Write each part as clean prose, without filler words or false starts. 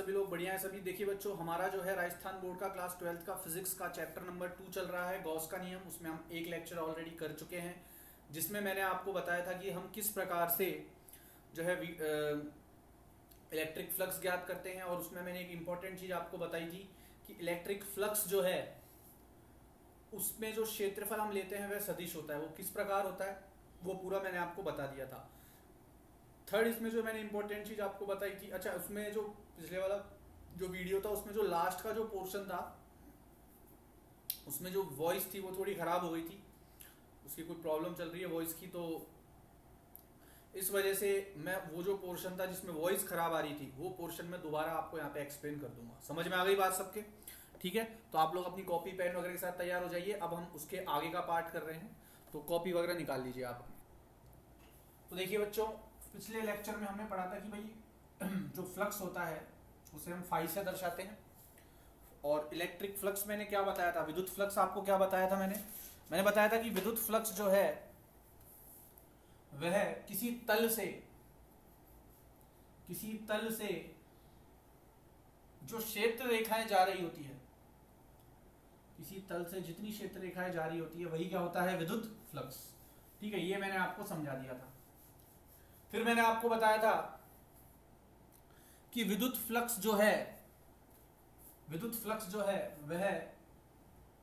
सभी लोग बढ़िया हैं सभी। देखिए बच्चों, हमारा जो है राजस्थान बोर्ड का क्लास 12th का फिजिक्स का चैप्टर नंबर 2 चल रहा है, गॉस का नियम। उसमें हम एक लेक्चर ऑलरेडी कर चुके हैं, जिसमें मैंने आपको बताया था कि हम किस प्रकार से जो है इलेक्ट्रिक फ्लक्स ज्ञात करते हैं। और उसमें मैंने एक इम्पॉर्टेंट चीज़ आपको बताई थी कि इलेक्ट्रिक फ्लक्स जो है उसमें जो क्षेत्रफल हम लेते हैं वह सदिश होता है। वो किस प्रकार होता है वो पूरा मैंने आपको बता दिया था। थर्ड, इसमें जो मैंने इंपॉर्टेंट चीज आपको बताई थी, अच्छा उसमें जो पिछले वाला जो वीडियो था उसमें जो लास्ट का जो पोर्शन था उसमें जो वॉइस थी वो थोड़ी खराब हो गई थी, उसकी कोई प्रॉब्लम चल रही है वॉइस की, तो इस वजह से मैं वो जो पोर्शन था जिसमें वॉइस खराब आ रही थी वो पोर्शन में दोबारा आपको यहाँ पे एक्सप्लेन कर दूंगा। समझ में आ गई बात सबके? ठीक है, तो आप लोग अपनी कॉपी पेन वगैरह के साथ तैयार हो जाइए। अब हम उसके आगे का पार्ट कर रहे हैं, तो कॉपी वगैरह निकाल लीजिए आप अपनी। तो देखिए बच्चों, पिछले लेक्चर में हमने पढ़ा था कि भाई जो फ्लक्स होता है उसे हम फाई से दर्शाते हैं। और इलेक्ट्रिक फ्लक्स मैंने क्या बताया था, विद्युत फ्लक्स आपको क्या बताया था मैंने बताया था कि विद्युत फ्लक्स जो है वह किसी तल से जो क्षेत्र रेखाएं जा रही होती है, किसी तल से जितनी क्षेत्र रेखाएं जा रही होती है वही क्या होता है, विद्युत फ्लक्स। ठीक है, ये मैंने आपको समझा दिया था। फिर मैंने आपको बताया था कि विद्युत फ्लक्स जो है वह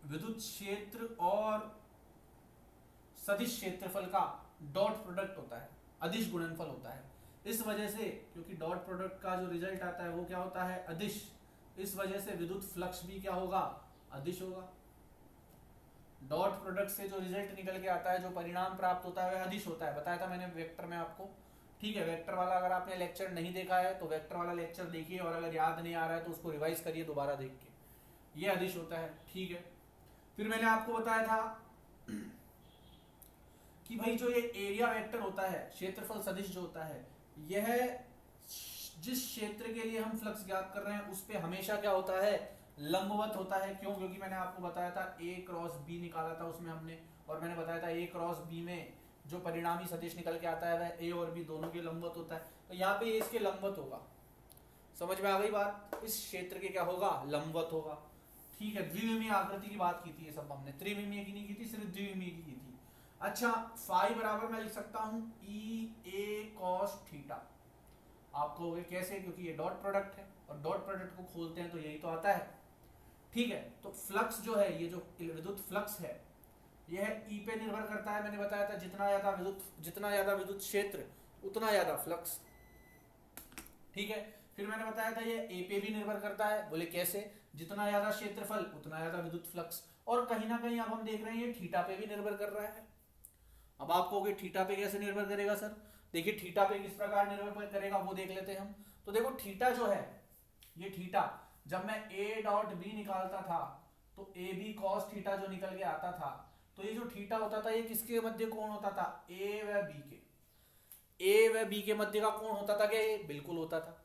विद्युत क्षेत्र और सदिश क्षेत्रफल का डॉट प्रोडक्ट होता है, अदिश गुणनफल होता है। इस वजह से, क्योंकि डॉट प्रोडक्ट का जो रिजल्ट आता है वो क्या होता है, अदिश, इस वजह से विद्युत फ्लक्स भी क्या होगा, अदिश होगा। डॉट प्रोडक्ट से जो रिजल्ट निकल के आता है, जो परिणाम प्राप्त होता है वह अदिश होता है। बताया था मैंने वेक्टर में आपको। ठीक है, वेक्टर वाला अगर आपने लेक्चर नहीं देखा है तो वेक्टर वाला लेक्चर देखिए, और अगर याद नहीं आ रहा है तो उसको रिवाइज करिए दोबारा देख के। ये अदिश होता है। ठीक है, फिर मैंने आपको बताया था कि भाई जो ये एरिया वेक्टर होता है, क्षेत्रफल सदिश जो होता है, यह जिस क्षेत्र के लिए हम फ्लक्स ज्ञात कर रहे हैं उस पे हमेशा क्या होता है, लंबवत होता है। क्यों? क्योंकि मैंने आपको बताया था A क्रॉस B निकाला था उसमें हमने, और मैंने बताया था A क्रॉस B में जो परिणामी सदिश निकल के आता है वह A और B दोनों के लंबवत होता है। तो यहाँ पे ये इसके लंबवत होगा। समझ में आ गई बात? इस क्षेत्र के क्या होगा, लंबवत होगा। ठीक है, द्विविमीय आकृति की बात की थी ये सब हमने, त्रिविमीय की नहीं की थी, सिर्फ द्विविमीय की थी। अच्छा, फाई बराबर मैं लिख सकता हूं E A cos थीटा। आप कहोगे कैसे? क्योंकि ये डॉट प्रोडक्ट है, और डॉट प्रोडक्ट को खोलते हैं तो यही तो आता है। ठीक है, तो फ्लक्स जो है, ये जो विद्युत फ्लक्स है, यह E पे निर्भर करता है। मैंने बताया था जितना ज्यादा विद्युत क्षेत्र उतना ज्यादा फ्लक्स। ठीक है, फिर मैंने बताया था ये A पे भी निर्भर करता है। बोले कैसे? जितना ज्यादा क्षेत्रफल उतना ज्यादा विद्युत फ्लक्स। और कहीं ना कहीं अब हम देख रहे हैं ये थीटा पे भी निर्भर कर रहा है। अब आप कहोगे थीटा पे कैसे निर्भर करेगा सर? देखिए थीटा पे किस प्रकार निर्भर करेगा वो देख लेते हैं हम। तो देखो थीटा जो है, ये थीटा जब मैं A डॉट B निकालता था तो ए बी कॉस थीटा जो निकल के आता था, तो ये जो थीटा होता था ये किसके मध्य कोण होता था, A व B के मध्य का कोण होता था क्या? ये बिल्कुल होता था।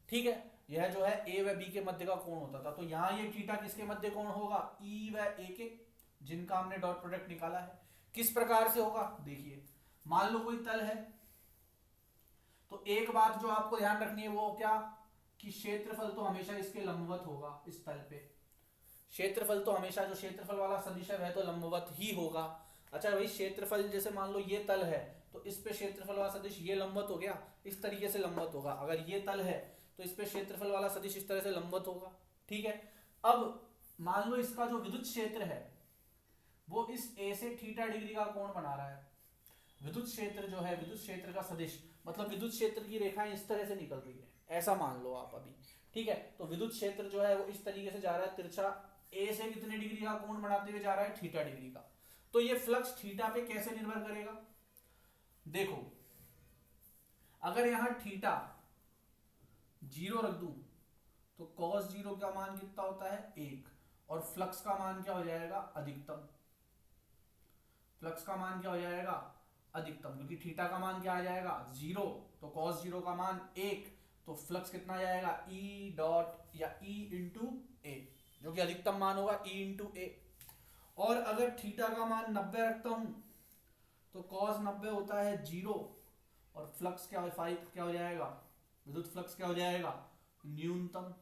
ठीक है, यह जो है A व B के मध्य का कोण होता था। तो यहाँ ये थीटा किसके मध्य कोण होगा, E व A के, जिनका हमने डॉट प्रोडक्ट निकाला है। किस प्रकार से होगा? देखिए, मान लो कोई तल है, तो एक बात जो आपको ध्यान रखनी है वो क्या, कि क्षेत्रफल तो हमेशा इसके लंबवत होगा। इस तल पे क्षेत्रफल तो हमेशा, जो क्षेत्रफल वाला सदिश है वह तो लंबवत ही होगा। अच्छा भाई, क्षेत्रफल जैसे मान लो ये तल है तो इस पे क्षेत्रफल वाला सदिश ये लंबवत हो गया, इस तरीके से लंबवत होगा। अगर ये तल है तो इस पे क्षेत्रफल वाला सदिश इस तरह से लंबवत होगा। ठीक है, अब मान लो इसका जो विद्युत क्षेत्र है वो इस A से थीटा डिग्री का कोण बना रहा है। विद्युत क्षेत्र जो है, विद्युत क्षेत्र का सदिश मतलब विद्युत क्षेत्र की रेखाएं इस तरह से निकल रही है, ऐसा मान लो आप अभी। ठीक है, तो विद्युत क्षेत्र जो है वो इस तरीके से जा रहा है, तिरछा A से कितने डिग्री का कोण बनाते हुए जा रहा है, थीटा डिग्री का। तो ये फ्लक्स थीटा पे कैसे निर्भर करेगा? देखो, अगर यहां थीटा 0 रख दूं तो cos 0 का मान कितना होता है, 1, और फ्लक्स का मान क्या हो जाएगा, अधिकतम। फ्लक्स का मान क्या हो जाएगा, अधिकतम, क्योंकि थीटा का मान क्या आ जाएगा, 0, तो cos 0 का मान 1, तो फ्लक्स कितना आ जाएगा, E डॉट या E इंटू ए, जो कि अधिकतम मान होगा E इंटू ए। और अगर थीटा का मान 90 रखता हूं तो cos 90 होता है 0, और फ्लक्स क्या हो जाएगा, विद्युत फ्लक्स क्या हो जाएगा, न्यूनतम।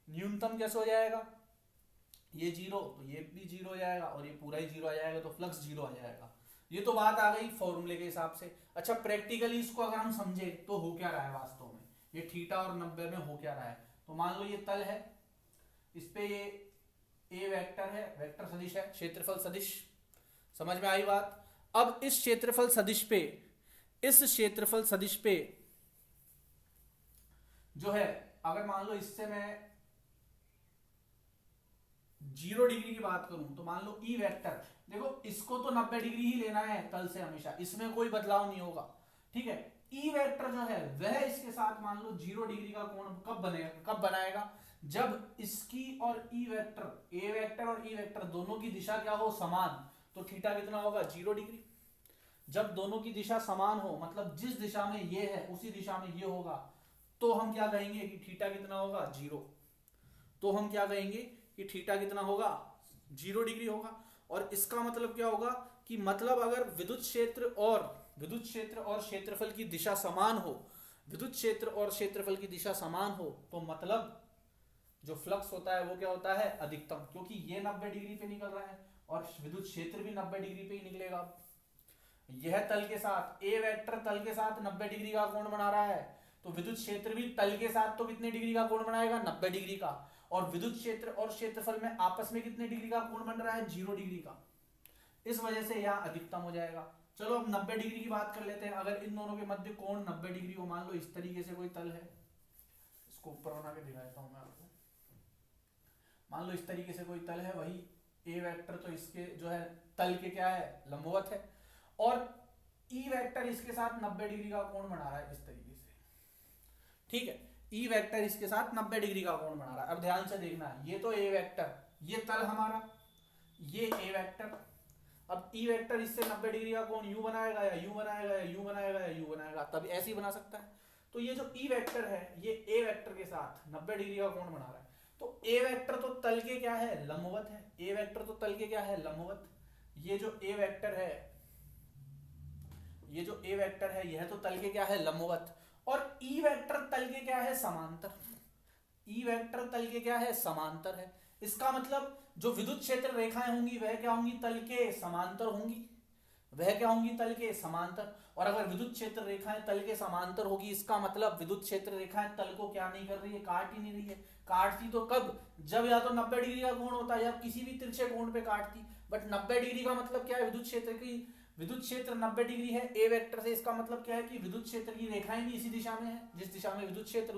न्यूनतम कैसे हो जाएगा, ये जीरो तो ये भी जीरो हो जाएगा और ये पूरा ही जीरो आ जाएगा, तो फ्लक्स जीरो आ जाएगा। ये तो बात आ गई फॉर्मूले के हिसाब से। अच्छा प्रैक्टिकली इसको अगर हम समझे तो हो क्या रहा है वास्तव में, ये थीटा और 90 में हो क्या रहा है। तो मान लो ये तल है, इस पे ये ए वेक्टर है, वेक्टर सदिश है, क्षेत्रफल सदिश, समझ में आई बात। अब इस क्षेत्रफल सदिश पे, इस क्षेत्रफल सदिश पे जो है, अगर मान लो इससे मैं 0 डिग्री की बात करूं तो मान लो ई वेक्टर, देखो इसको तो 90 डिग्री ही लेना है तल से हमेशा, इसमें कोई बदलाव नहीं होगा, ठीक है। ई वेक्टर जो है वह इसके साथ मान लो 0 डिग्री का कोण कब बनेगा, कब बनाएगा, जब इसकी और ई वेक्टर, ए वेक्टर और ई वेक्टर दोनों की दिशा क्या हो, समान। तो थीटा कितना होगा, 0 डिग्री। जब दोनों की दिशा समान हो, मतलब जिस दिशा में ये है उसी दिशा में ये होगा, तो हम क्या कहेंगे कि थीटा कितना होगा, 0। तो हम क्या कहेंगे कि थीटा कितना होगा, 0 डिग्री होगा। और इसका मतलब क्या होगा कि मतलब अगर विद्युत क्षेत्र और क्षेत्रफल की दिशा समान हो, विद्युत क्षेत्र और क्षेत्रफल की दिशा समान हो, तो मतलब जो फ्लक्स होता है वो क्या होता है, अधिकतम, क्योंकि ये 90 डिग्री पे निकल रहा है और विद्युत क्षेत्र भी 90 डिग्री पे ही निकलेगा। यह तल के साथ, ए वेक्टर तल के साथ 90 डिग्री का कोण बना रहा है, तो विद्युत क्षेत्र भी तल के साथ तो कितने डिग्री का कोण बनाएगा, 90 डिग्री का। और विद्युत क्षेत्र और क्षेत्रफल में आपस में कितने डिग्री का कोण बन रहा है, 0 डिग्री का। इस वजह से यह अधिकतम हो जाएगा। चलो अब 90 डिग्री की बात कर लेते हैं। अगर इन दोनों के मध्य कोण 90 डिग्री हो, मान लो इस तरीके से कोई तल है, इसको ऊपर बना के दिखाता हूं मैं आपको। मान लो इस तरीके से कोई तल है, वही ए वेक्टर तो इसके जो है तल के क्या है, लंबवत है, और ई वेक्टर इसके साथ 90 डिग्री का कोण बना रहा है इस तरीके से, ठीक है। ई वेक्टर इसके साथ 90 डिग्री का कोण बना रहा है। अब ध्यान से देखना, ये तो ए वेक्टर, ये तल हमारा, ये ए वेक्टर। अब ई वेक्टर इससे 90 डिग्री का कोण यू बनाएगा या यू बनाएगा या यू बनाएगा या यू बनाएगा, तब ऐसे ही बना सकता है। तो ये जो ई वेक्टर है ये ए वेक्टर के साथ 90 डिग्री का कोण बना रहा है। तो ए वेक्टर तो तल के क्या है, लंबवत है। ए वेक्टर तो तल के क्या है, लंबवत। ये जो ए वेक्टर है, ये जो ए वेक्टर है यह तो तल के क्या है, लंबवत। और ई वेक्टर तल के क्या है, समांतर। ई वेक्टर तल के क्या है, समांतर है। इसका मतलब जो विद्युत क्षेत्र रेखाएं होंगी वह क्या होंगी, तल के समांतर होंगी, वह क्या होंगी, तल के समांतर। और अगर विद्युत क्षेत्र रेखाएं तल के समांतर होगी, इसका मतलब विद्युत क्षेत्र रेखाएं तल को क्या नहीं कर रही है, काट ही नहीं रही है। काटती तो कब, जब या तो 90 डिग्री का कोण होता है या किसी भी तिरछे कोण पे काटती। बट 90 डिग्री का मतलब क्या है, विद्युत क्षेत्र 90 डिग्री है ए वेक्टर से। इसका मतलब क्या है कि विद्युत क्षेत्र की रेखाएं भी इसी दिशा में है, जिस दिशा में विद्युत क्षेत्र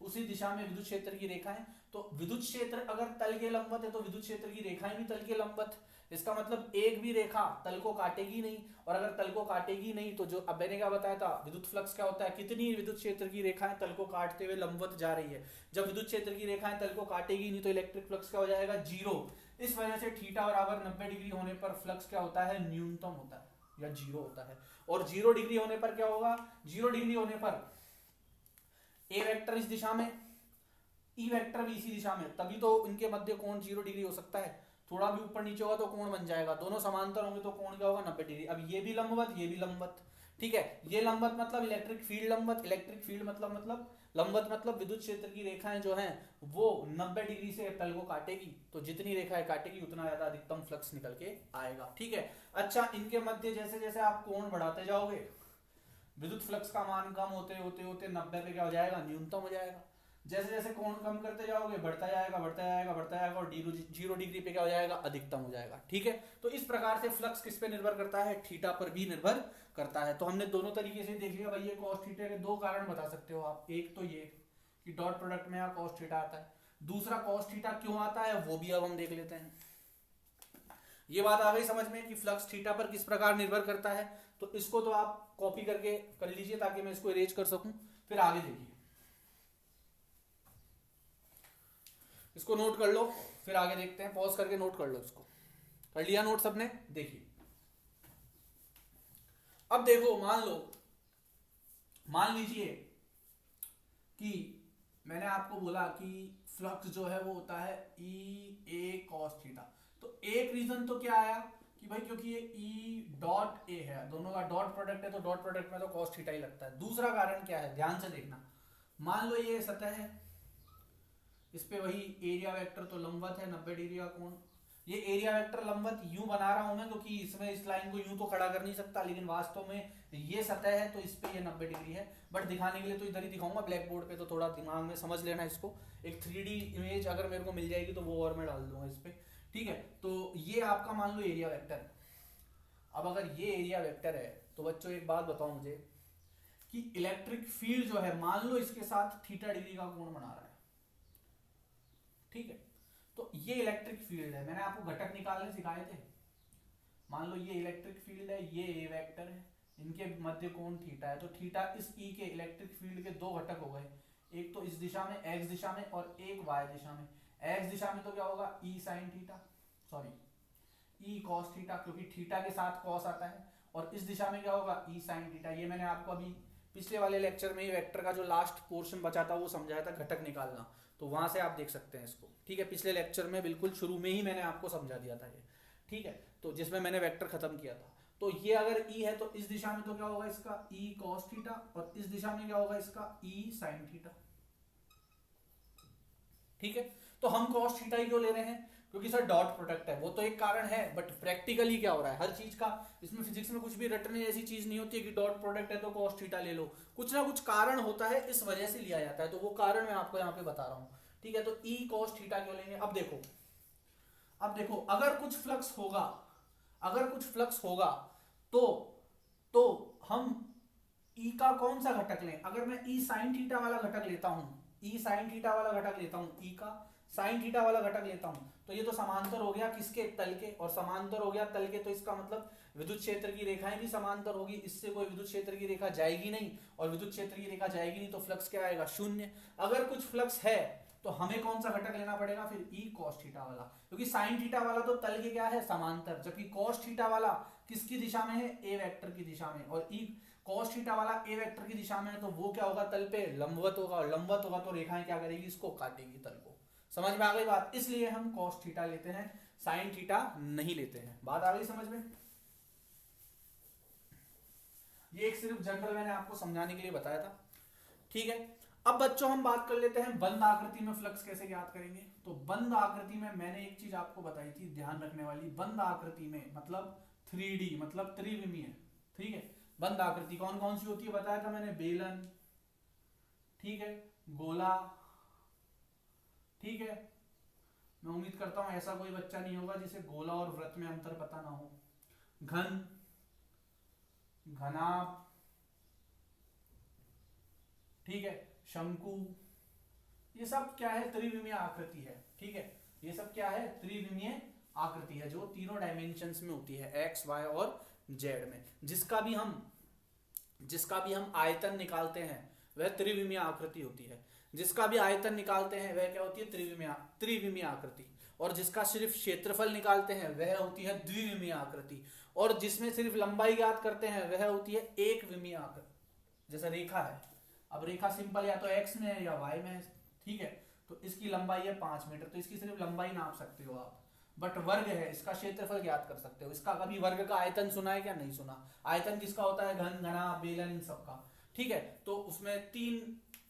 उसी दिशा में विद्युत क्षेत्र की रेखाएं। तो विद्युत क्षेत्र अगर तल के लंबवत है तो विद्युत क्षेत्र की रेखाएं भी तल के लंबवत। इसका मतलब एक भी रेखा तल को काटेगी नहीं, और अगर तल को काटेगी नहीं तो जो अब मैंने क्या बताया था, विद्युत फ्लक्स क्या होता है, कितनी विद्युत क्षेत्र की रेखाएं तल को काटते हुए लंबवत जा रही है। जब विद्युत क्षेत्र की रेखाएं तल को काटेगी नहीं तो इलेक्ट्रिक फ्लक्स क्या हो जाएगा, 0। इस वजह से थीटा बराबर 90 डिग्री होने पर फ्लक्स क्या होता है, न्यूनतम होता है या 0 होता है। और 0 डिग्री होने पर क्या होगा, 0 डिग्री होने पर ए वेक्टर इस दिशा में, ई वेक्टर भी इसी दिशा में, तभी तो इनके मध्य कोण 0 डिग्री हो सकता है। थोड़ा भी ऊपर नीचे होगा तो कोण बन जाएगा, दोनों समांतर होंगे तो कोण क्या होगा, 90 डिग्री। अब ये भी लंबवत, ये भी लंबवत, ठीक है। ये लंबवत मतलब इलेक्ट्रिक फील्ड लंबवत, इलेक्ट्रिक फील्ड मतलब लंबवत मतलब विद्युत क्षेत्र की रेखाएं जो हैं वो 90 डिग्री से तल को काटेगी, तो जितनी रेखाएं काटेगी उतना ज्यादा अधिकतम फ्लक्स निकल के आएगा, ठीक है। अच्छा, इनके मध्य जैसे जैसे आप कोण बढ़ाते जाओगे, विद्युत फ्लक्स का मान कम होते होते होते 90 पे क्या हो जाएगा, न्यूनतम हो जाएगा। जैसे जैसे कोण कम करते जाओगे बढ़ता जाएगा बढ़ता जाएगा बढ़ता जाएगा, और 0 डिग्री पे क्या हो जाएगा, अधिकतम हो जाएगा, ठीक है। तो इस प्रकार से फ्लक्स किस पे निर्भर करता है, थीटा पर भी निर्भर करता है। तो हमने दोनों तरीके से देख लिया भाई। ये कॉस थीटा के दो कारण बता सकते हो आप, एक तो ये कि डॉट प्रोडक्ट में यहाँ कॉस थीटा आता है, दूसरा कॉस थीटा क्यों आता है वो भी अब हम देख लेते हैं। ये बात आ गई समझ में कि फ्लक्स थीटा पर किस प्रकार निर्भर करता है। तो इसको तो आप कॉपी करके कर लीजिए ताकि मैं इसको इरेज कर सकूं, फिर आगे देखिए, इसको नोट कर लो, फिर आगे देखते हैं। पॉज करके नोट कर लो, इसको कर लिया नोट सबने, देखिए। अब देखो, मान लीजिए कि मैंने आपको बोला कि फ्लक्स जो है वो होता है ई ए कॉस थीटा। तो एक रीजन तो क्या आया कि भाई क्योंकि ये ई डॉट ए है, दोनों का डॉट प्रोडक्ट है, तो डॉट प्रोडक्ट में तो कॉस थीटा ही लगता है। दूसरा कारण क्या है, ध्यान से देखना, मान लो ये सतह है, इस पे वही एरिया वेक्टर तो लंबवत है 90 डिग्री का कोण। ये एरिया वेक्टर लंबवत यूं बना रहा हूं मैं क्योंकि इसमें इस लाइन को यूं तो खड़ा कर नहीं सकता, लेकिन वास्तव में ये सतह है तो इस पे ये 90 डिग्री है। बट दिखाने के लिए तो इधर ही दिखाऊंगा ब्लैक बोर्ड पे, तो थोड़ा दिमाग में समझ लेना इसको। एक 3D इमेज अगर मेरे को मिल जाएगी तो वो और मैं डाल दूंगा इस पे, ठीक है। तो ये आपका मान लो एरिया वेक्टर। अब अगर ये एरिया वेक्टर है तो बच्चों एक बात बताओ मुझे कि इलेक्ट्रिक फील्ड जो है मान लो इसके साथ थीटा डिग्री का कोण बना रहा है, ठीक है। तो ये इलेक्ट्रिक फील्ड है, मैंने आपको घटक निकालने सिखाए थे। मान लो ये इलेक्ट्रिक फील्ड है, ये ए वेक्टर है, इनके मध्य कोण थीटा है। तो थीटा इस ई के इलेक्ट्रिक फील्ड के दो घटक हो गए, एक तो इस दिशा में एक्स दिशा में और एक वाई दिशा में। एक्स दिशा में तो क्या होगा E sine theta, sorry E cos theta, क्योंकि थीटा के साथ कॉस आता है। और इस दिशा में क्या होगा ई साइन थीटा। ये मैंने आपको अभी पिछले वाले लेक्चर में ये वेक्टर का जो लास्ट पोर्शन बचा था वो समझाया था, घटक निकालना, तो वहां से आप देख सकते हैं इसको, ठीक है। पिछले लेक्चर में बिल्कुल शुरू में ही मैंने आपको समझा दिया था ये, ठीक है। तो जिसमें मैंने वेक्टर खत्म किया था। तो ये अगर ई है तो इस दिशा में तो क्या होगा इसका ई कॉस थीटा, और इस दिशा में क्या होगा इसका ई साइन थीटा, ठीक है। तो हम कॉस थीटा ही क्यों ले रहे हैं, क्योंकि सर डॉट प्रोडक्ट है, वो तो एक कारण है, बट प्रैक्टिकली क्या हो रहा है हर चीज का, इसमें फिजिक्स में कुछ भी रटने ऐसी चीज नहीं होती है कि डॉट प्रोडक्ट है तो कॉस थीटा ले लो, कुछ ना कुछ कारण होता है, इस वजह से लिया जाता है। तो वो कारण मैं आपको यहाँ पे बता रहा हूँ, ठीक है। तो ई कॉस थीटा क्यों लेंगे। अब देखो अगर कुछ फ्लक्स होगा, अगर कुछ फ्लक्स होगा तो हम ई का कौन सा घटक लें। अगर मैं ई साइन थीटा वाला घटक लेता हूं, ई साइन थीटा वाला घटक लेता हूं, ई का साइन थीटा वाला घटक लेता हूं, तो ये तो समांतर हो गया किसके तल के, और समांतर हो गया तल के, तो इसका मतलब विद्युत क्षेत्र की रेखाएं भी समांतर होगी, इससे कोई विद्युत क्षेत्र की रेखा जाएगी नहीं, और विद्युत क्षेत्र की रेखा जाएगी नहीं तो फ्लक्स क्या आएगा शून्य। अगर कुछ फ्लक्स है तो हमें कौन सा घटक लेना पड़ेगा फिर ई कॉस थीटा वाला, क्योंकि साइन थीटा वाला तो तल के क्या है समांतर, जबकि कॉस थीटा वाला किसकी दिशा में है ए वेक्टर की दिशा में, और ई कॉस थीटा वाला ए वेक्टर की दिशा में है, तो वो क्या होगा तल पे लंबवत होगा, और लंबवत होगा तो रेखाएं क्या करेगी इसको काटेगी तल को। समझ में आ गई बात, इसलिए हम कॉस थीटा लेते हैं, साइन थीटा नहीं लेते हैं। बात आ गई समझ में। ये एक सिर्फ जनरल मैंने आपको समझाने के लिए बताया था, ठीक है। अब बच्चों हम बात कर लेते हैं बंद आकृति में फ्लक्स कैसे ज्ञात करेंगे। तो बंद आकृति में मैंने एक चीज आपको बताई थी ध्यान रखने वाली, बंद आकृति में मतलब 3D मतलब त्रिविमीय, ठीक है। बंद आकृति कौन कौन सी होती है बताया था मैंने, बेलन, ठीक है, गोला, ठीक है। मैं उम्मीद करता हूं ऐसा कोई बच्चा नहीं होगा जिसे गोला और वृत्त में अंतर पता ना हो। घन, घनाभ, ठीक है, शंकु, ये सब क्या है त्रिविमीय आकृति है, ठीक है। ये सब क्या है त्रिविमीय आकृति है जो तीनों डायमेंशंस में होती है, एक्स वाई और जेड में। जिसका भी हम आयतन निकालते हैं वह त्रिविमीय आकृति होती है, जिसका भी आयतन निकालते हैं वह क्या होती है त्रिविमीय आकृति, और जिसका सिर्फ क्षेत्रफल निकालते हैं वह होती है द्विविमीय आकृति, और जिसमें सिर्फ लंबाई ज्ञात करते हैं वह होती है एक विमीय आकृति। जैसा रेखा है, अब रेखा सिंपल या तो एक्स में है या वाई में है, ठीक है। तो इसकी लंबाई है 5 मीटर, तो इसकी सिर्फ लंबाई नाप सकते हो आप, बट वर्ग है इसका क्षेत्रफल ज्ञात कर सकते हो। इसका कभी वर्ग का आयतन सुना है क्या, नहीं सुना। आयतन किसका होता है, घन, घना, बेलन, इन सब का, ठीक है। तो उसमें 3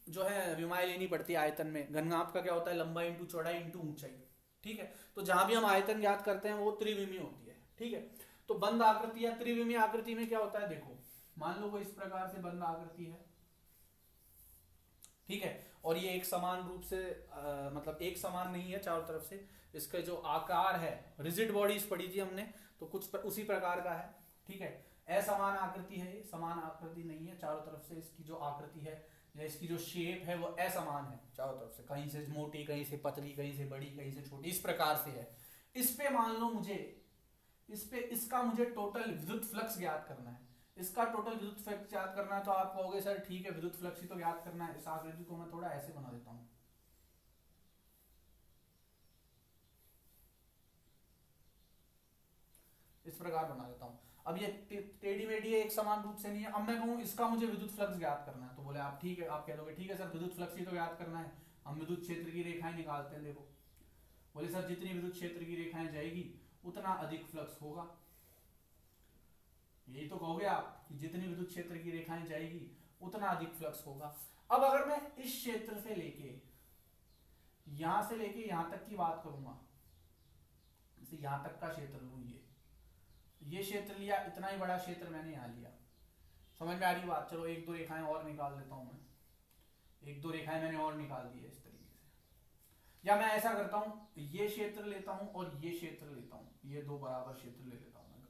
जो है विमाएं लेनी पड़ती है आयतन में। घनमाप का क्या होता है, लंबाई इंटू चौड़ाई इंटू ऊंचाई, ठीक है। तो जहां भी हम आयतन ज्ञात करते हैं वो त्रिविमीय होती है, ठीक है। तो बंद आकृति या त्रिविमीय आकृति में क्या होता है, देखो मान लो कोई इस प्रकार से बंद आकृति है, ठीक है, और ये एक समान रूप से मतलब एक समान नहीं है चारों तरफ से, इसका जो आकार है, रिजिड बॉडीज पढ़ी थी हमने, तो कुछ उसी प्रकार का है, ठीक है। असमान आकृति है, ये समान आकृति नहीं है, चारों तरफ से इसकी जो आकृति है या इसकी जो शेप है वो असमान है चारों तरफ से, कहीं से मोटी, कहीं से पतली, कहीं से बड़ी, कहीं से छोटी, इस प्रकार से है। इस पे मान लो मुझे इसका मुझे टोटल विद्युत फ्लक्स ज्ञात करना है, इसका टोटल विद्युत फ्लक्स ज्ञात करना है। तो आप कहोगे सर ठीक है विद्युत फ्लक्स ही तो ज्ञात करना है, इस आकृति को मैं थोड़ा ऐसे बना देता हूं, इस प्रकार बना देता हूं। अब ये टेढ़ी मेढ़ी एक समान रूप से नहीं है। अब मैं कहूं इसका मुझे विद्युत फ्लक्स ज्ञात करना है, तो बोले आप ठीक है, आप कह दोगे ठीक है सर विद्युत फ्लक्स ही तो ज्ञात करना है, हम विद्युत क्षेत्र की रेखाएं निकालते हैं। देखो बोले सर जितनी विद्युत क्षेत्र की रेखाएं जाएगी उतना अधिक फ्लक्स होगा, यही तो कहोगे आप कि जितनी विद्युत क्षेत्र की रेखाएं जाएगी उतना अधिक फ्लक्स होगा। अब अगर मैं इस क्षेत्र से लेके यहां तक की बात करूंगा, जैसे यहां तक का क्षेत्र लूं, ये क्षेत्र लिया, इतना ही बड़ा क्षेत्र मैंने यहां लिया, समझ में आ रही बात? चलो एक दो रेखाएं और निकाल देता हूं मैं, एक दो रेखाएं मैंने और निकाल दी है इस तरीके से। या मैं ऐसा करता हूं, ये क्षेत्र लेता हूं और ये क्षेत्र लेता हूं, ये दो बराबर क्षेत्र ले लेता हूं मैं।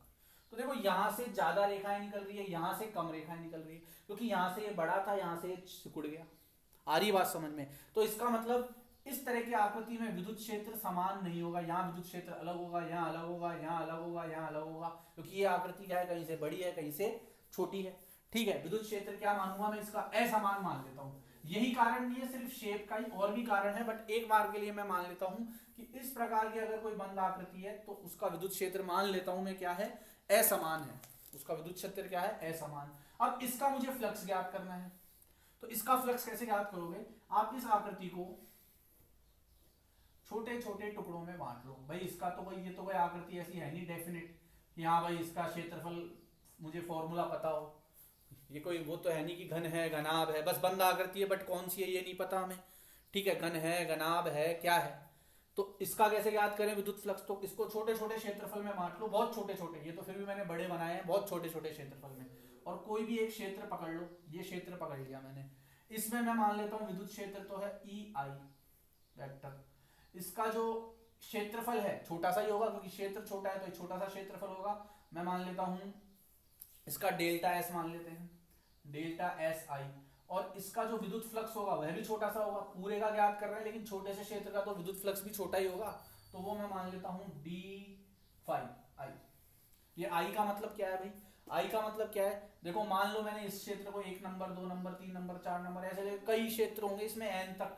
तो देखो यहां से ज्यादा रेखाएं निकल रही है, यहां से कम रेखाएं निकल रही है, क्योंकि यहां से ये बड़ा था, यहां से ये सिकुड़ गया। आ रही बात समझ में? तो इसका मतलब इस तरह की आकृति में विद्युत क्षेत्र समान नहीं होगा, यहाँ विद्युत क्षेत्र अलग होगा, यहाँ अलग होगा, यहाँ अलग होगा, यहाँ अलग होगा, क्योंकि ये आकृति क्या है, कहीं से बड़ी है, कहीं से छोटी है। ठीक है, विद्युत क्षेत्र क्या मानूंगा मैं, इसका असमान मान लेता हूँ। यही कारण नहीं है सिर्फ शेप का ही, और भी कारण है, बट एक बार के लिए मैं मान लेता हूँ कि इस प्रकार की अगर कोई बंद आकृति है तो उसका विद्युत क्षेत्र मान लेता हूं मैं क्या है, असमान है। उसका विद्युत क्षेत्र क्या है, असमान। अब इसका मुझे फ्लक्स ज्ञात करना है, तो इसका फ्लक्स कैसे ज्ञात करोगे? आप इस आकृति को छोटे छोटे टुकड़ों में बांट लो। भाई इसका तो भाई, ये तो कोई आकृति ऐसी है नहीं डेफिनेट कि हाँ भाई इसका क्षेत्रफल मुझे फॉर्मूला पता हो, ये कोई वो तो है नहीं कि घन है, घनाभ है, बस बंद आकृति है, बट कौन सी है ये नहीं पता हमें। ठीक है, घन है, घनाभ है, क्या है, तो इसका कैसे याद करें विद्युत फ्लक्स? तो इसको छोटे छोटे क्षेत्रफल में बांट लो, बहुत छोटे छोटे, ये तो फिर भी मैंने बड़े बनाए हैं, बहुत छोटे छोटे क्षेत्रफल में। और कोई भी एक क्षेत्र पकड़ लो, ये क्षेत्र पकड़ लिया मैंने, इसमें मैं मान लेता हूं विद्युत क्षेत्र तो है ई आई वेक्टर। इसका जो क्षेत्रफल है छोटा सा ही होगा, क्योंकि क्षेत्र छोटा है तो एक छोटा सा क्षेत्रफल होगा। मैं मान लेता हूं इसका डेल्टा एस मान लेते हैं, डेल्टा एस आई। और इसका जो विद्युत फ्लक्स होगा वह भी छोटा सा होगा, पूरे का ज्ञात कर रहे हैं लेकिन छोटे से क्षेत्र का तो विद्युत फ्लक्स भी छोटा ही होगा, तो वो मैं मान लेता हूं डी फाई आई। ये आई का मतलब क्या है भाई? आई का मतलब क्या है, देखो मान लो मैंने इस क्षेत्र को 1 नंबर, 2 नंबर, 3 नंबर, 4 नंबर, ऐसे कई क्षेत्र होंगे इसमें n तक,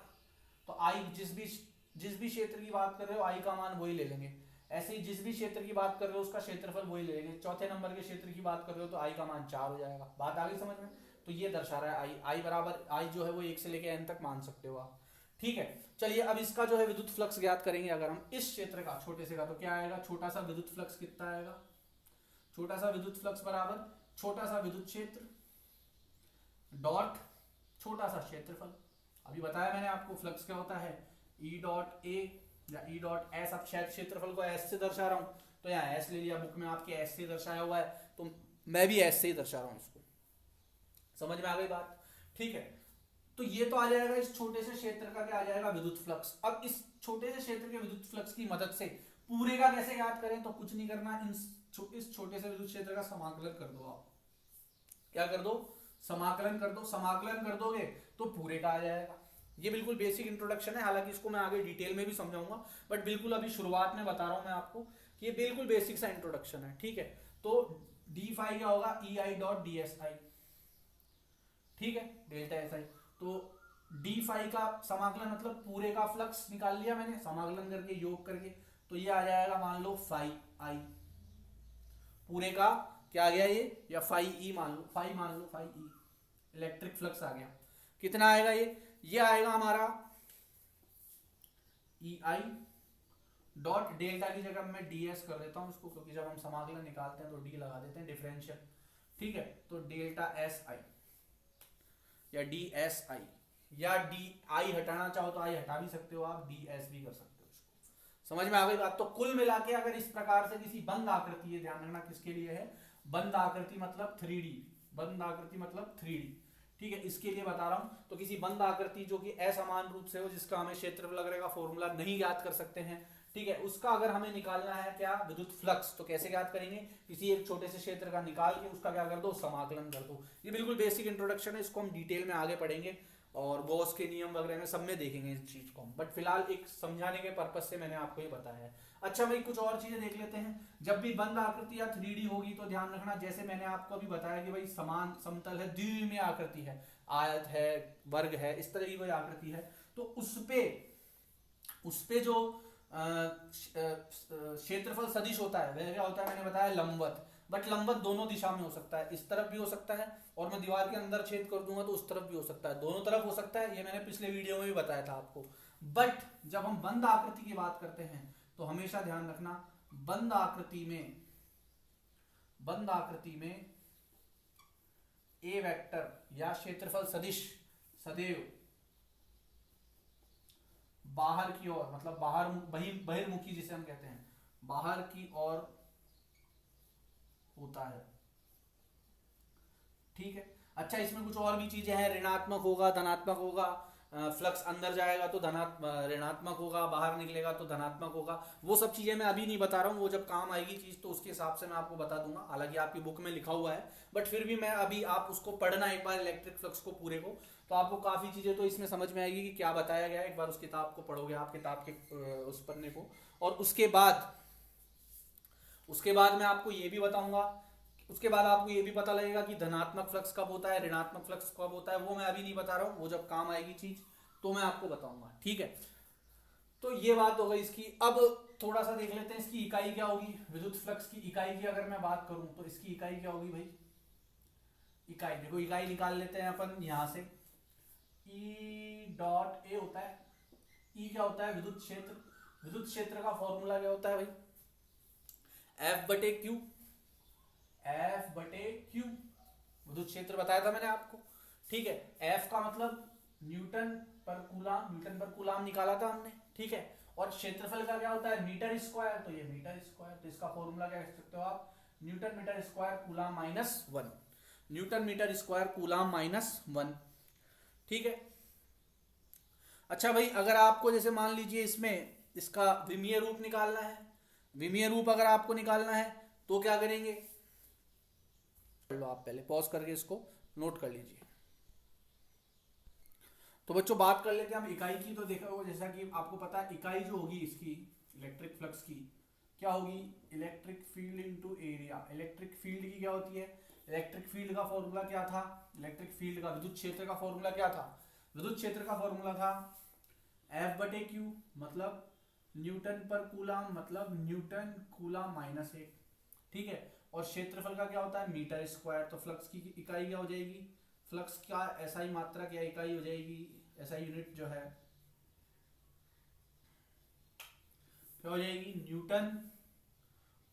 तो आई जिस भी क्षेत्र की बात कर रहे हो आई का मान वही ले लेंगे। ऐसे ही जिस भी क्षेत्र की बात कर रहे हो उसका क्षेत्रफल वही ले लेंगे। चौथे नंबर के क्षेत्र की बात कर रहे हो तो आई का मान 4 हो जाएगा। बात आ गई समझ में? तो ये दर्शा रहा है आई बराबर, आई जो है वो 1 से लेके n तक मान सकते हो आप। ठीक है, चलिए अब इसका जो है विद्युत फ्लक्स ज्ञात करेंगे। अगर हम इस क्षेत्र का छोटे से का, तो क्या आएगा, छोटा सा विद्युत फ्लक्स कितना आएगा, छोटा सा विद्युत फ्लक्स बराबर छोटा सा विद्युत क्षेत्र डॉट छोटा सा क्षेत्रफल। अभी बताया मैंने आपको फ्लक्स क्या होता है, ई डॉट ए या ई डॉट एस। अब शायद क्षेत्रफल को एस से दर्शा रहा हूं, तो यहाँ एस ले लिया, बुक में आपके एस से दर्शाया हुआ है, तो मैं भी एस से ही दर्शा रहा हूं इसको। समझ में आ गई बात? ठीक है, तो ये तो आ जाएगा इस छोटे से क्षेत्र का क्या आ जाएगा, विद्युत फ्लक्स। अब इस छोटे से क्षेत्र के विद्युत फ्लक्स की मदद से पूरे का कैसे याद करें, तो कुछ नहीं करना, इस छोटे से विद्युत क्षेत्र का समाकलन कर दो। आप क्या कर दो, समाकलन कर दो। समाकलन कर दोगे तो पूरे का आ जाएगा। ये बिल्कुल बेसिक इंट्रोडक्शन है, हालांकि इसको मैं आगे डिटेल में भी समझाऊंगा, बट बिल्कुल अभी शुरुआत में बता रहा हूं मैं आपको कि ये बिल्कुल बेसिक सा इंट्रोडक्शन है। ठीक है, तो डी फाई क्या होगा, E I dot D S I. ठीक है, डेल्टा एस आई। तो डी फाई का समाकलन मतलब पूरे का फ्लक्स निकाल लिया मैंने समाकलन करके, योग करके, तो ये आ जाएगा मान लो फाई आई, पूरे का क्या आ गया ये, या फाई ई मान लो, फाई मान लो, फाई ई इलेक्ट्रिक फ्लक्स आ गया। कितना आएगा ये आएगा हमारा ई आई डॉट डेल्टा की जगह मैं डी एस कर देता हूं इसको, क्योंकि जब हम समाकलन निकालते हैं तो डी लगा देते हैं, डिफरेंशियल। ठीक है, तो डेल्टा एस आई या डी एस आई, या डी आई हटाना चाहो तो आई हटा भी सकते हो आप, डी एस भी कर सकते हो इसको। समझ में आ गई बात? तो कुल मिला के अगर इस प्रकार से किसी बंद आकृति, ये ध्यान रखना किसके लिए है, बंद आकृति मतलब 3D, बंद आकृति मतलब 3D। ठीक है, इसके लिए बता रहा हूं, तो किसी बंद आकृति जो कि असमान रूप से हो, जिसका हमें क्षेत्रफल वगैरह का फॉर्मूला नहीं याद कर सकते हैं, ठीक है, उसका अगर हमें निकालना है क्या, विद्युत फ्लक्स, तो कैसे याद करेंगे, किसी एक छोटे से क्षेत्र का निकाल के उसका क्या कर दो, समाकलन कर दो। ये बिल्कुल बेसिक इंट्रोडक्शन है, इसको हम डिटेल में आगे पढ़ेंगे और गॉस के नियम वगैरह में सब में देखेंगे इस चीज को, बट फिलहाल एक समझाने के पर्पज से मैंने आपको ये बताया है। अच्छा भाई, कुछ और चीजें देख लेते हैं। जब भी बंद आकृति या 3D होगी तो ध्यान रखना, जैसे मैंने आपको अभी बताया कि भाई समान समतल है, द्विविमीय आकृति है, आयत है, वर्ग है, इस तरह की कोई आकृति है, तो उसपे जो क्षेत्रफल सदिश होता है वह क्या होता है, मैंने बताया लंबवत। बट लंबवत दोनों दिशा में हो सकता है, इस तरफ भी हो सकता है, और मैं दीवार के अंदर छेद कर दूंगा तो उस तरफ भी हो सकता है, दोनों तरफ हो सकता है, ये मैंने पिछले वीडियो में भी बताया था आपको। बट जब हम बंद आकृति की बात करते हैं तो हमेशा ध्यान रखना, बंद आकृति में ए वेक्टर या क्षेत्रफल सदैव बाहर की ओर, मतलब बाहर बहिर्मुखी जिसे हम कहते हैं, बाहर की ओर होता है। ठीक है। अच्छा, इसमें कुछ और भी चीजें हैं, ऋणात्मक होगा, धनात्मक होगा, फ्लक्स अंदर जाएगा तो ऋणात्मक होगा, बाहर निकलेगा तो धनात्मक होगा। वो सब चीजें मैं अभी नहीं बता रहा हूँ, वो जब काम आएगी चीज तो उसके हिसाब से मैं आपको बता दूंगा। हालांकि आपकी बुक में लिखा हुआ है, बट फिर भी मैं अभी, आप उसको पढ़ना एक बार इलेक्ट्रिक फ्लक्स को पूरे को, तो आपको काफी चीजें तो इसमें समझ में आएगी कि क्या बताया गया है। एक बार उस किताब को पढ़ोगे आप, किताब के उस पन्ने को, और उसके बाद मैं आपको ये भी बताऊंगा, उसके बाद आपको ये भी पता लगेगा कि धनात्मक फ्लक्स कब होता है, ऋणात्मक फ्लक्स कब होता है। वो मैं अभी नहीं बता रहा हूँ, वो जब काम आएगी चीज तो मैं आपको बताऊंगा। ठीक है, तो ये बात हो गई इसकी। अब थोड़ा सा देख लेते हैं इसकी इकाई क्या होगी। विद्युत फ्लक्स की इकाई की अगर मैं बात करूं तो इसकी इकाई क्या होगी भाई। इकाई देखो, इकाई निकाल लेते हैं अपन यहां से। ई डॉट ए होता है, ई क्या होता है, विद्युत क्षेत्र। विद्युत क्षेत्र का फॉर्मूला क्या होता है भाई, एफ बटे क्यू। एफ बटे क्यू विद्युत क्षेत्र बताया था मैंने आपको। ठीक है, एफ का मतलब न्यूटन पर कूलाम, न्यूटन पर कूलाम निकाला था हमने। ठीक है, और क्षेत्रफल का क्या होता है, मीटर स्क्वायर, तो ये मीटर स्क्वायर, तो इसका फॉर्मूला क्या कह सकते हो आप, newton metre square coulomb minus 1। Newton metre square coulomb minus 1। ठीक है। अच्छा भाई, अगर आपको जैसे मान लीजिए इसमें इसका विमीय रूप निकालना है, विमीय रूप अगर आपको निकालना है तो क्या करेंगे, कर लो आप, पहले पॉज करके इसको नोट कर लीजिए। तो बच्चों बात कर लेते हैं हम इकाई की। तो देखा होगा, जैसा कि आपको पता है इकाई जो होगी इसकी इलेक्ट्रिक फ्लक्स की क्या होगी, electric field into area. Electric field की क्या होती है, इलेक्ट्रिक फील्ड का फॉर्मूला क्या था, इलेक्ट्रिक फील्ड का, विद्युत क्षेत्र का फॉर्मूला क्या था, विद्युत क्षेत्र का फॉर्मूला था एफ बटे क्यू, मतलब न्यूटन पर कूलाम, मतलब न्यूटन कूलाम माइनस 1। ठीक है, और क्षेत्रफल का क्या होता है, मीटर स्क्वायर। तो फ्लक्स की इकाई क्या हो जाएगी, फ्लक्स का एसआई मात्रक या इकाई हो जाएगी, एसआई यूनिट जो है क्या हो जाएगी, न्यूटन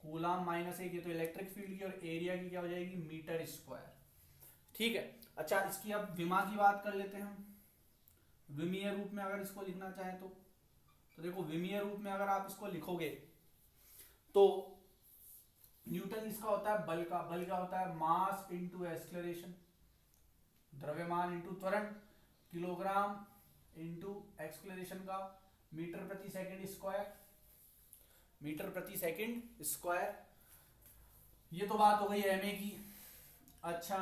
कूलाम माइनस 1। ये तो इलेक्ट्रिक फील्ड की, और एरिया की क्या हो जाएगी, मीटर स्क्वायर। ठीक है। अच्छा, इसकी अब विमा की बात कर लेते हैं हम। विमीय रूप में अगर इसको लिखना चाहें तो देखो, विमीय रूप में अगर आप इसको लिखोगे तो न्यूटन इसका होता है बल का, बल क्या होता है, मास इंटू एक्सलरेशन, द्रव्यमान इंटू त्वरण, किलोग्राम इंटू एक्सलरेशन का मीटर प्रति सेकंड स्क्वायर, मीटर प्रति सेकंड स्क्वायर। ये तो बात हो गई एमए की। अच्छा,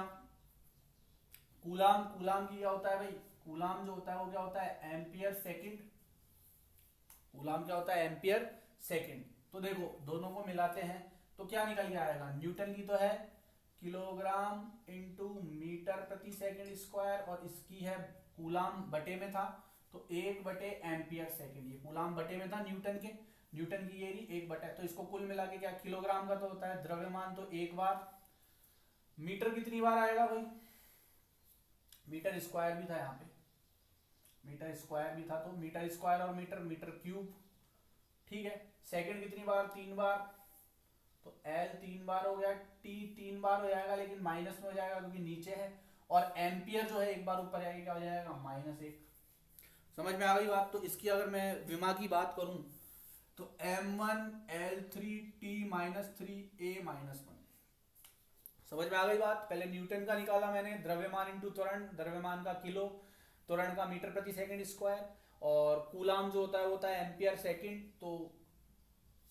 कूलाम, कूलाम की क्या होता है भाई, कूलाम जो होता है वो क्या होता है, एम्पियर सेकंड। कूलाम क्या होता है, एम्पियर सेकंड। तो देखो दोनों को मिलाते हैं तो क्या निकल के आएगा, न्यूटन की तो है किलोग्राम इंटू मीटर प्रति सेकंड स्क्वायर, और इसकी है कूलाम बटे में था तो 1 बटे एम्पियर सेकंड। ये कूलाम बटे में था न्यूटन के, न्यूटन की एरी 1 बटा, तो इसको कुल मिला के क्या, किलोग्राम का तो होता है द्रव्यमान तो 1 बार, मीटर कितनी बार आएगा भाई, मीटर स्क्वायर भी था यहाँ पे, मीटर स्क्वायर भी था तो मीटर स्क्वायर और मीटर, मीटर क्यूब। ठीक है, सेकंड कितनी बार, 3 बार, तो L 3 बार हो गया, T 3 बार हो जाएगा लेकिन माइनस में हो जाएगा क्योंकि नीचे है, और एम्पियर जो है एक बार ऊपर आएगा, क्या हो जाएगा, -1। समझ में आ गई बात। तो इसकी अगर मैं विमा की बात करूं तो M1 L3 T -3 A -1। समझ में आ गई बात। पहले न्यूटन का निकाला मैंने, द्रव्यमान इंटू त्वरण, द्रव्यमान का किलो, त्वरण का मीटर प्रति सेकंड स्क्वायर, और कूलाम जो होता है एम्पियर सेकंड, तो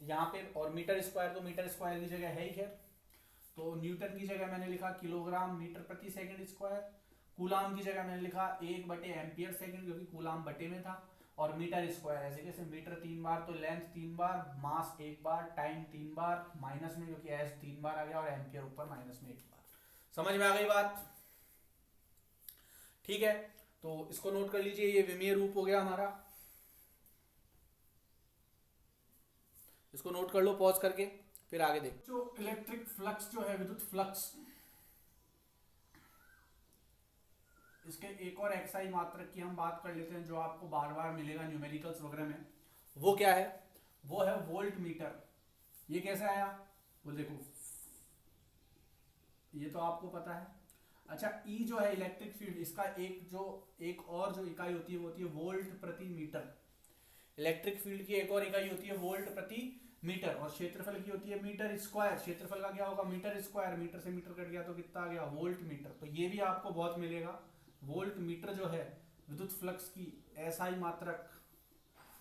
यहाँ पे, और मीटर स्क्वायर तो मीटर स्क्वायर की जगह है ही है, तो न्यूटन की जगह मैंने लिखा किलोग्राम मीटर प्रति सेकंड स्क्वायर, कूलाम की जगह मैंने लिखा 1 बटे एम्पियर सेकंड क्योंकि कूलाम बटे में था, और मीटर स्क्वायर ऐसे कैसे, मीटर 3 बार तो लेंथ 3 बार, मास 1 बार, टाइम 3 बार, माइनस में क्योंकि एस 3 बार आ गया, और एम्पियर ऊपर माइनस में 1 बार। समझ में आ गई बात। ठीक है, तो इसको नोट कर लीजिए, ये विमीय रूप हो गया हमारा। इसको नोट कर लो पॉज करके, फिर आगे देखो। जो इलेक्ट्रिक फ्लक्स जो है, विद्युत फ्लक्स, इसके एक और एक्साई मात्रक की हम बात कर लेते हैं जो आपको बार बार मिलेगा न्यूमेरिकल्स वगैरह में। वो क्या है, वो है वोल्ट मीटर। ये कैसे आया, वो देखो, ये तो आपको पता है। अच्छा, ई जो है इलेक्ट्रिक फील्ड, इसका एक और जो इकाई होती है वो होती है वोल्ट प्रति मीटर। इलेक्ट्रिक फील्ड की एक और इकाई होती है वोल्ट प्रति मीटर, और क्षेत्रफल की होती है मीटर स्क्वायर। क्षेत्रफल का क्या होगा? Metre square. मीटर से मीटर कट गया तो कितना आ गया? Volt metre. तो ये भी आपको बहुत मिलेगा। वोल्ट मीटर जो है विद्युत फ्लक्स की एसआई मात्रक,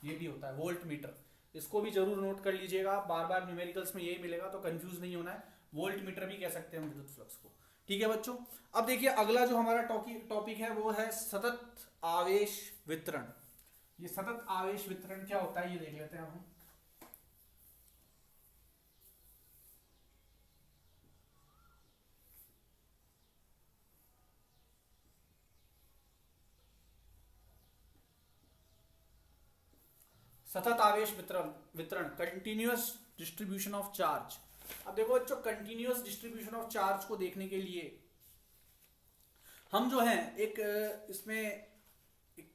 ये भी होता है वोल्ट मीटर। इसको भी जरूर नोट कर लीजिएगा आप, बार बार न्यूमेरिकल्स में यही मिलेगा, तो कंफ्यूज नहीं होना है। वोल्ट मीटर भी कह सकते हैं हम विद्युत फ्लक्स को। ठीक है बच्चों, अब देखिए अगला जो हमारा टॉपिक है वो है सतत आवेश वितरण। ये सतत आवेश वितरण क्या होता है ये देख लेते हैं हम। सतत आवेश वितरण वितरण कंटिन्यूअस डिस्ट्रीब्यूशन ऑफ चार्ज। अब देखो बच्चों, कंटिन्यूअस डिस्ट्रीब्यूशन ऑफ चार्ज को देखने के लिए हम जो है इसमें एक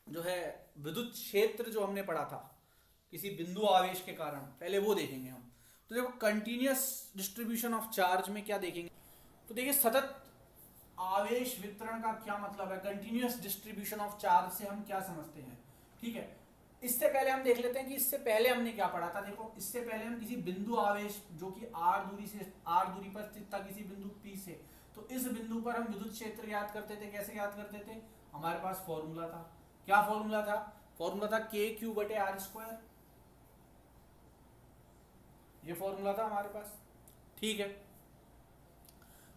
जो है विद्युत क्षेत्र जो हमने पढ़ा था किसी बिंदु आवेश के कारण, पहले वो देखेंगे हम। तो देखो कंटिन्यूअस डिस्ट्रीब्यूशन ऑफ चार्ज में क्या देखेंगे, तो देखिए सतत आवेश वितरण का क्या मतलब है, कंटिन्यूअस डिस्ट्रीब्यूशन ऑफ चार्ज से हम क्या समझते हैं। ठीक है, इससे पहले हम देख लेते हैं कि इससे पहले हमने क्या पढ़ा था। देखो इससे पहले हम किसी बिंदु आवेश जो कि r दूरी पर स्थित था किसी बिंदु P से, तो इस बिंदु पर हम विद्युत क्षेत्र ज्ञात करते थे। कैसे ज्ञात करते थे? हमारे पास फॉर्मूला था। क्या फॉर्मूला था? फॉर्मूला था KQ/r²। ये फॉर्मूला था हमारे पास। ठीक है,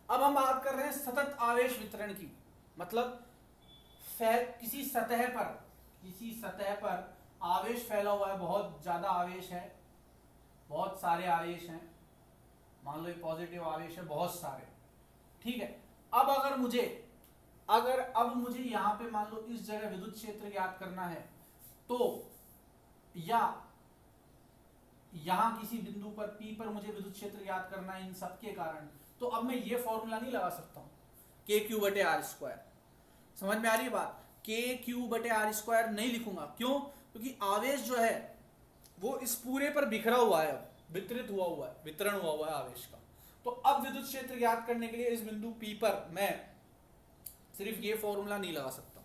अब हम बात कर रहे हैं सतत आवेश वितरण की। मतलब किसी सतह पर आवेश फैला हुआ है, बहुत ज्यादा आवेश है, बहुत सारे आवेश हैं, मान लो ये पॉजिटिव आवेश है, बहुत सारे। ठीक है, अब अब मुझे यहां पे मान लो इस जगह विद्युत क्षेत्र ज्ञात करना है, तो या यहां किसी बिंदु पर P पर मुझे विद्युत क्षेत्र ज्ञात करना है इन सब के कारण, तो अब मैं ये फॉर्मूला नहीं लगा सकता हूं KQ/r²। समझ में आ रही है बात? KQ/r² नहीं लिखूंगा। क्यों? क्योंकि आवेश जो है वो इस पूरे पर बिखरा हुआ है, वितरण हुआ हुआ है आवेश का। तो अब विद्युत क्षेत्र ज्ञात करने के लिए इस बिंदु P पर मैं सिर्फ ये फॉर्मूला नहीं लगा सकता।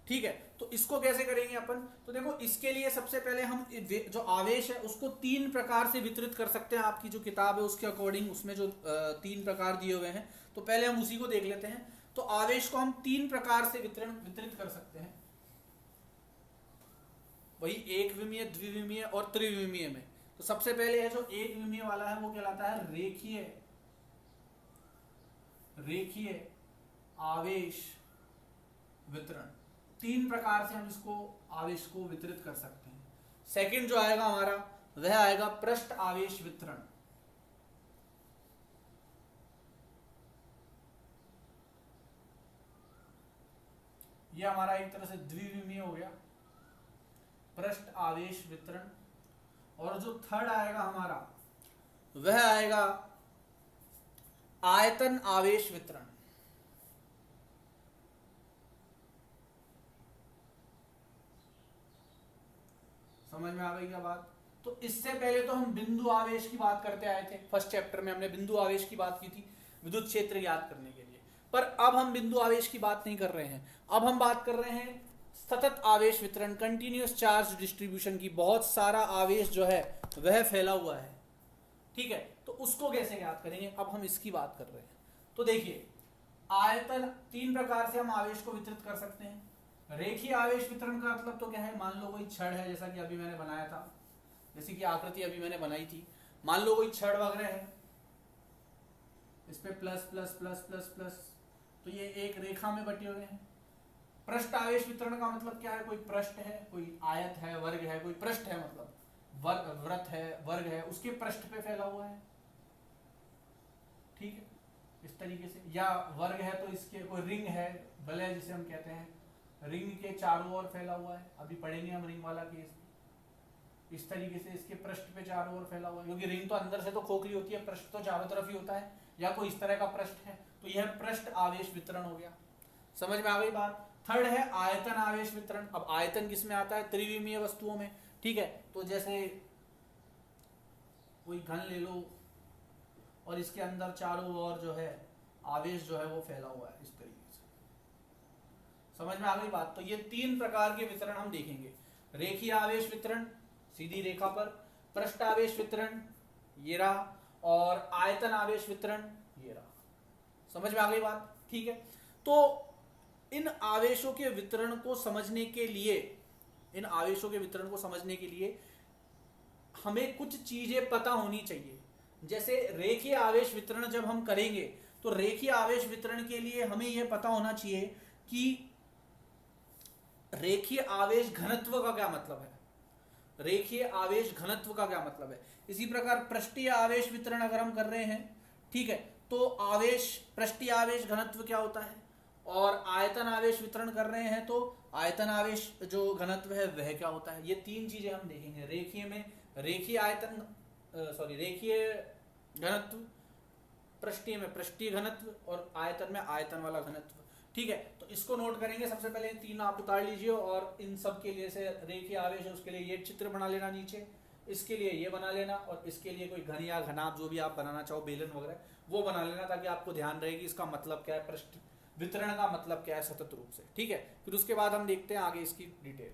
ठीक है, तो इसको कैसे करेंगे अपन? तो देखो इसके लिए सबसे पहले हम जो आवेश है उसको 3 प्रकार से वितरित कर सकते हैं। आपकी जो किताब है उसके अकॉर्डिंग उसमें जो 3 प्रकार दिए हुए हैं, तो पहले हम उसी को देख लेते हैं। तो आवेश को हम 3 प्रकार से वितरित कर सकते हैं, वही एक विमीय, द्विविमीय और त्रिविमीय में। तो सबसे पहले है जो एक विमीय वाला है वो कहलाता है रेखीय आवेश वितरण। 3 प्रकार से हम इसको आवेश को वितरित कर सकते हैं। सेकंड जो आएगा हमारा वह आएगा पृष्ठ आवेश वितरण। यह हमारा एक तरह से द्विविमीय हो गया, पृष्ठ आवेश वितरण। और जो थर्ड आएगा हमारा वह आएगा आयतन आवेश वितरण। समझ में आ गई क्या बात? तो इससे पहले तो हम बिंदु आवेश की बात करते आए थे, फर्स्ट चैप्टर में हमने बिंदु आवेश की बात की थी विद्युत क्षेत्र ज्ञात करने के लिए। पर अब हम बिंदु आवेश की बात नहीं कर रहे हैं, अब हम बात कर रहे हैं सतत आवेश वितरण, कंटिन्यूअस चार्ज डिस्ट्रीब्यूशन की। बहुत सारा आवेश जो है वह फैला हुआ है। ठीक है, तो उसको कैसे ज्ञात करेंगे, अब हम इसकी बात कर रहे हैं। तो देखिए आयतन, 3 प्रकार से हम आवेश को वितरित कर सकते हैं। रेखीय आवेश वितरण का मतलब तो क्या है, मान लो कोई छड़ है, जैसा कि अभी मैंने बनाया था, जैसे कि आकृति अभी मैंने बनाई थी। मान लो कोई छड़ वगैरह है, इस पे plus plus plus plus plus, तो ये एक रेखा में बटे हुए हैं। पृष्ठ आवेश वितरण का मतलब क्या है, कोई पृष्ठ है, कोई आयत है, वर्ग है, कोई पृष्ठ है, मतलब वृत्त है, वर्ग है, उसके पृष्ठ पे फैला हुआ है। ठीक है, इस तरीके से। या वर्ग है तो इसके कोई रिंग है, वलय जिसे हम कहते हैं, रिंग के चारों ओर फैला हुआ है, अभी पढ़ेंगे हम रिंग वाला केस। इस तरीके से इसके पृष्ठ पे चारों ओर फैला हुआ है, क्योंकि रिंग तो अंदर से तो खोखली होती है, पृष्ठ तो चारों तरफ ही होता है। या कोई इस तरह का पृष्ठ है, तो यह पृष्ठ आवेश वितरण हो गया। समझ में आ गई बात? थर्ड है आयतन आवेश वितरण। अब आयतन किस में आता है, त्रिविमीय वस्तुओं में। ठीक है, तो जैसे कोई घन ले लो और इसके अंदर चारों ओर जो है आवेश जो है वो फैला हुआ है इस तरीके से। समझ में आ गई बात? तो ये 3 प्रकार के वितरण हम देखेंगे। रेखीय आवेश वितरण सीधी रेखा पर, पृष्ठ आवेश वितरण ये रहा, और आयतन आवेश वितरण ये रहा। समझ में आ गई बात? ठीक है। तो इन आवेशों के वितरण को समझने के लिए, इन आवेशों के वितरण को समझने के लिए हमें कुछ चीजें पता होनी चाहिए। जैसे रेखीय आवेश वितरण जब हम करेंगे तो रेखीय आवेश वितरण के लिए हमें यह पता होना चाहिए कि रेखीय आवेश घनत्व का क्या मतलब है, रेखीय आवेश घनत्व का क्या मतलब है। इसी प्रकार पृष्ठीय आवेश वितरण अगर हम कर रहे हैं, ठीक है, तो आवेश पृष्ठीय आवेश घनत्व क्या होता है, और आयतन आवेश वितरण कर रहे हैं तो आयतन आवेश जो घनत्व है वह क्या होता है। ये 3 चीजें हम देखेंगे। रेखीय में रेखीय आयतन रेखीय घनत्व, पृष्ठीय में पृष्ठीय घनत्व, और आयतन में आयतन वाला घनत्व। ठीक है, तो इसको नोट करेंगे। सबसे पहले इन 3 आप उतार लीजिए, और इन सब के लिए से रेखीय आवेश है उसके लिए ये चित्र बना लेना नीचे, इसके लिए ये बना लेना, और इसके लिए कोई घन या घनाभ जो भी आप बनाना चाहो, बेलन वगैरह, वो बना लेना, ताकि आपको ध्यान रहे कि इसका मतलब क्या है, पृष्ठ वितरण का मतलब क्या है सतत रूप से। ठीक है, फिर उसके बाद हम देखते हैं आगे इसकी डिटेल।